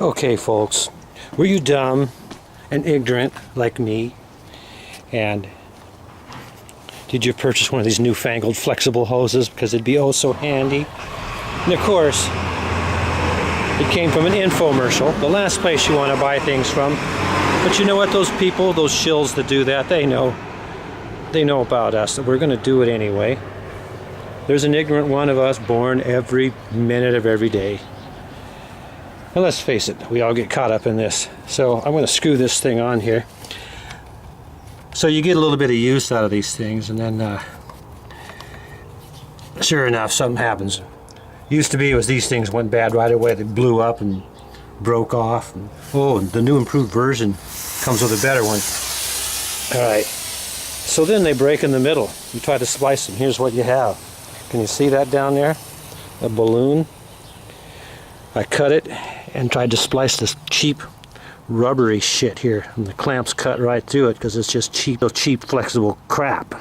Okay, folks, were you dumb and ignorant like me? And did you purchase one of these newfangled flexible hoses because it'd be oh so handy? And of course, it came from an infomercial, the last place you want to buy things from. But you know what, those people, those shills that do that, they know about us, that we're going to do it anyway. There's an ignorant one of us born every minute of every day. And let's face it, we all get caught up in this. So I'm going to screw this thing on here. So you get a little bit of use out of these things, and then sure enough, something happens. Used to be it was these things went bad right away. They blew up and broke off. And, oh, the new improved version comes with a better one. All right. So then they break in the middle. You try to splice them. Here's what you have. Can you see that down there? A balloon. I cut it and tried to splice this cheap rubbery shit here, and the clamps cut right through it because it's just cheap flexible crap.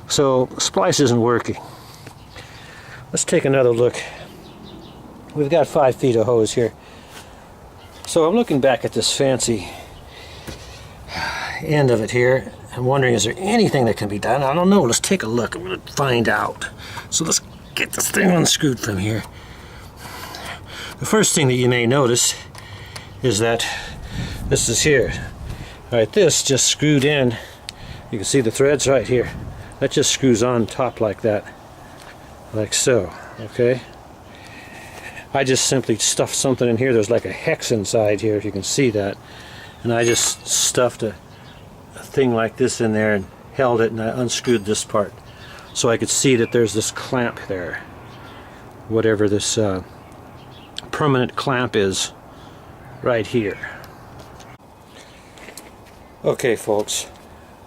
So splice isn't working. Let's take another look. We've got 5 feet of hose here. So I'm looking back at this fancy end of it here. I'm wondering, is there anything that can be done? I don't know. Let's take a look. I'm going to find out. So let's get this thing unscrewed from here. The first thing that you may notice is that this is here. Alright, this just screwed in. You can see the threads right here. That just screws on top like that. Like so. Okay? I just simply stuffed something in here. There's like a hex inside here, if you can see that. And I just stuffed a thing like this in there and held it, and I unscrewed this part so I could see that there's this clamp there. Whatever this permanent clamp is right here. Okay, folks,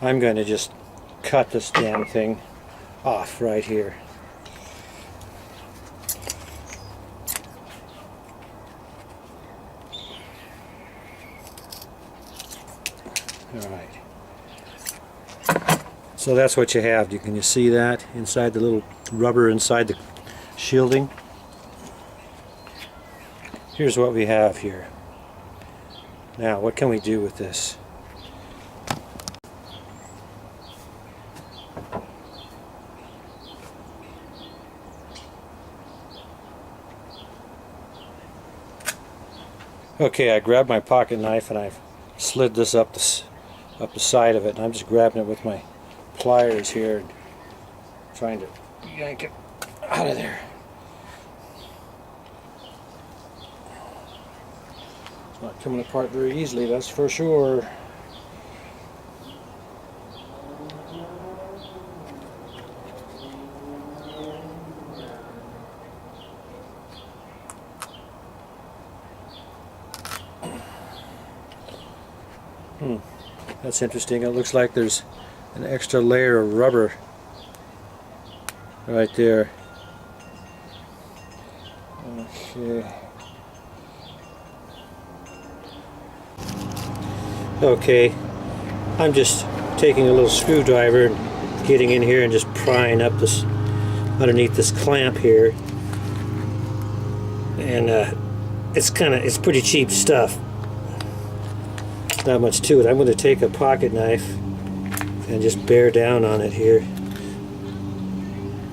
I'm going to just cut this damn thing off right here. Alright. So that's what you have. Can you see that inside the little rubber inside the shielding? Here's what we have here. Now, what can we do with this? Okay, I grabbed my pocket knife and I've slid this up the side of it, and I'm just grabbing it with my pliers here and trying to yank it out of there. It's not coming apart very easily, that's for sure. That's interesting. It looks like there's an extra layer of rubber right there. Okay. Okay, I'm just taking a little screwdriver and getting in here and just prying up this underneath this clamp here, and it's pretty cheap stuff. Not much to it. I'm going to take a pocket knife and just bear down on it here.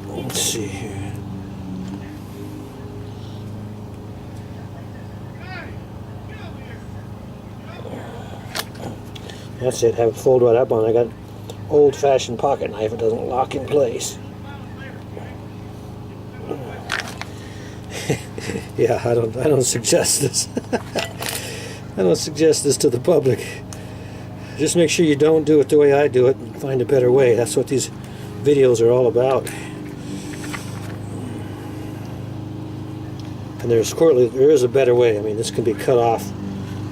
Let's see here. That's it. Have it fold right up on it. I got an old-fashioned pocket knife. It doesn't lock in place. Yeah, I don't suggest this. I don't suggest this to the public. Just make sure you don't do it the way I do it and find a better way. That's what these videos are all about. And there is a better way. I mean, this can be cut off.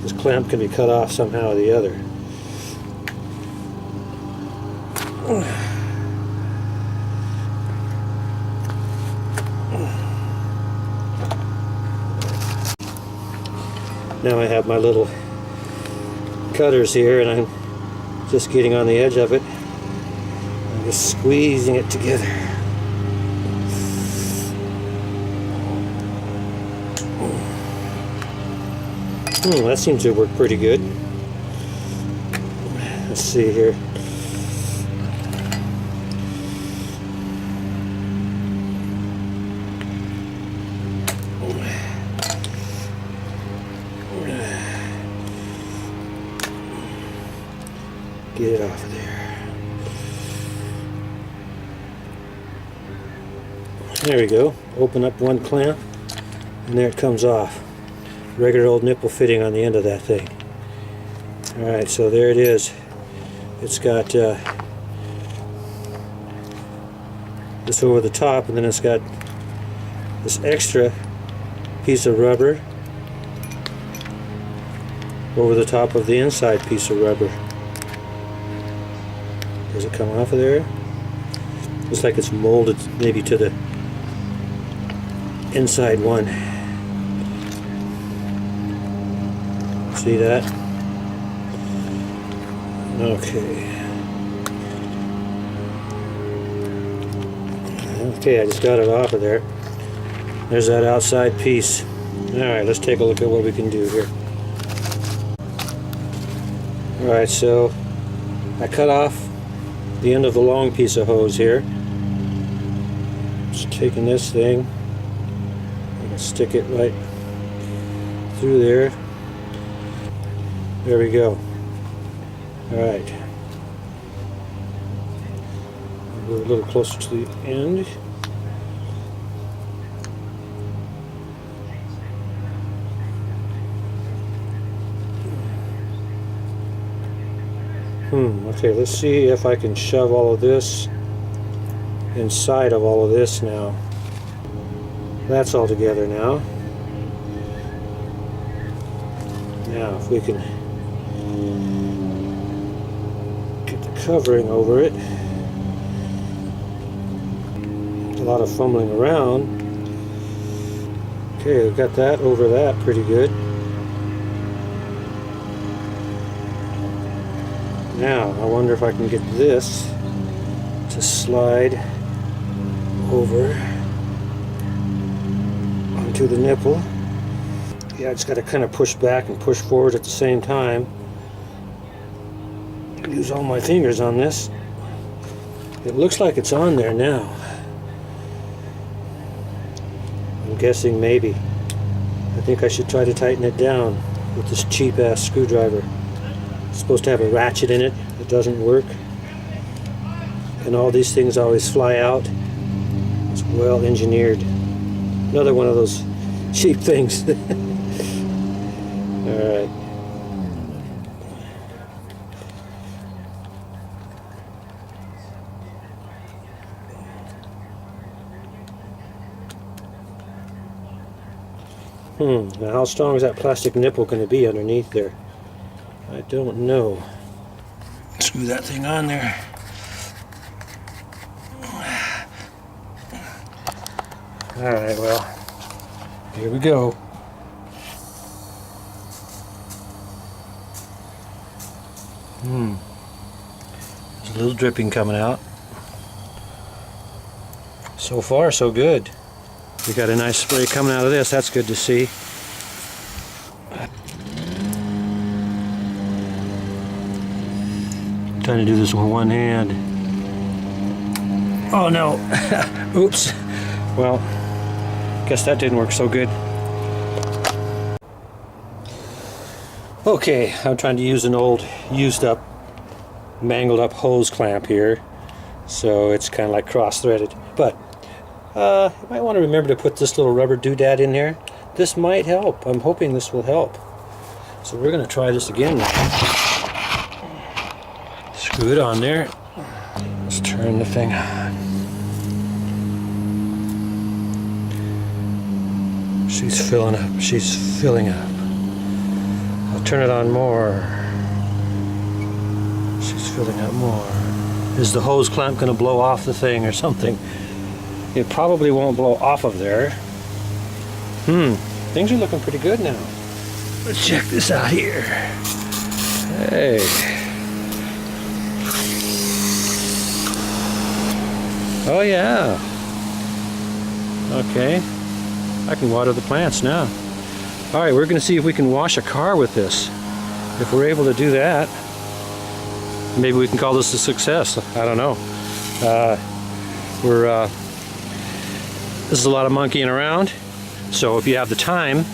This clamp can be cut off somehow or the other. Now I have my little cutters here, and I'm just getting on the edge of it. I'm just squeezing it together. That seems to work pretty good. Let's see here. Get it off of there. There we go. Open up one clamp, and there it comes off. Regular old nipple fitting on the end of that thing. Alright, so there it is. It's got this over the top, and then it's got this extra piece of rubber over the top of the inside piece of rubber. Does it come off of there? Looks like it's molded maybe to the inside one. See that? Okay. Okay, I just got it off of there. There's that outside piece. Alright, let's take a look at what we can do here. Alright, so I cut off the end of the long piece of hose here. Just taking this thing, I can stick it right through there. There we go. Alright. Go a little closer to the end. Okay, let's see if I can shove all of this inside of all of this now. That's all together now. Now, if we can get the covering over it. A lot of fumbling around. Okay, we've got that over that pretty good. Now, I wonder if I can get this to slide over onto the nipple. Yeah, I just got to kind of push back and push forward at the same time. Use all my fingers on this. It looks like it's on there now. I'm guessing maybe. I think I should try to tighten it down with this cheap-ass screwdriver. It's supposed to have a ratchet in it. It doesn't work. And all these things always fly out. It's well engineered. Another one of those cheap things. Alright. Now how strong is that plastic nipple going to be underneath there? I don't know. Screw that thing on there. Alright, well, here we go. There's a little dripping coming out. So far, so good. We got a nice spray coming out of this. That's good to see. Trying to do this with one hand. Oh no! Oops. Well, guess that didn't work so good. Okay, I'm trying to use an old, used up, mangled up hose clamp here, so it's kind of like cross-threaded. But you might want to remember to put this little rubber doodad in there. This might help. I'm hoping this will help. So we're going to try this again now. Screw it on there. Let's turn the thing on. She's filling up. She's filling up. I'll turn it on more. She's filling up more. Is the hose clamp going to blow off the thing or something? It probably won't blow off of there. Things are looking pretty good now. Let's check this out here. Hey. Oh yeah. Okay. I can water the plants now. All right, we're going to see if we can wash a car with this. If we're able to do that, maybe we can call this a success. I don't know. This is a lot of monkeying around. So if you have the time,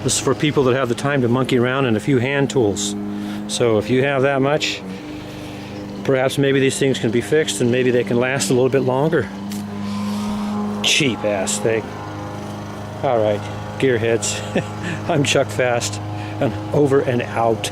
this is for people that have the time to monkey around and a few hand tools. So if you have that much, perhaps maybe these things can be fixed and maybe they can last a little bit longer. Cheap ass thing. All right, gearheads. I'm Chuck Fast and over and out.